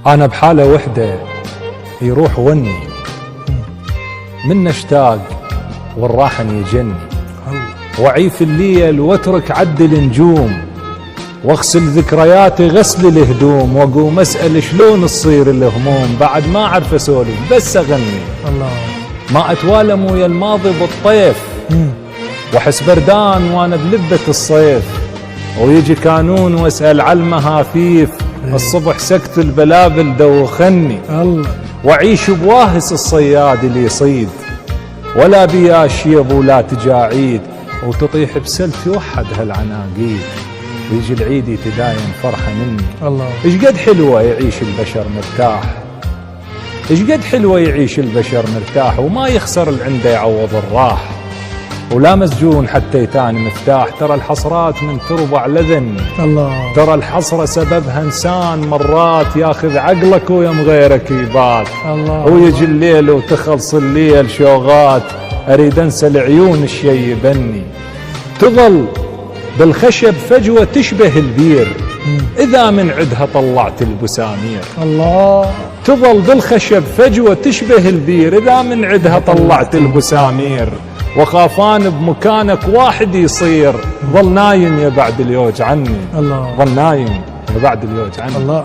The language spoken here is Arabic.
أنا بحالة وحدة يروح وني من اشتاق والراحن يجني، وعيف الليل واترك عد النجوم، واغسل ذكرياتي غسل الهدوم، واقوم اسأل شلون تصير الهموم، بعد ما اعرف اسولف بس اغني. الله. ما اتوالم ويا الماضي بالطيف، واحس بردان وانا بلبة الصيف، ويجي كانون واسأل على المهافيف، الصبح سكت البلابل دوخني. الله. واعيش بواهس الصياد اللي يصيد، ولا بيا شيب ولا تجاعيد، وتطيح بسلتي وحد هالعناقيد، ويجي العيد يتداين فرحة مني. الله. ايش قد حلوة يعيش البشر مرتاح، ايش قد حلوة يعيش البشر مرتاح، وما يخسر اللي عنده يعوض الراح، ولا مسجون حتى يتاني مفتاح. ترى الحسرات من تربع لذن، الله. ترى الحسرة سببها انسان مرات ياخذ عقلك ويم غيرك يبات. الله. ويجي الليل وتخلص الليل شوغات، اريد انسى العيون الشي يبني. تظل بالخشب فجوة تشبه البير، اذا من عدها طلعت البسامير. الله. تظل بالخشب فجوة تشبه البير، اذا من عدها طلعت البسامير. وخافان بمكانك واحد يصير، ظل نايم يا بعد اليوج عني. الله. ظل نايم يا بعد اليوج عني. الله.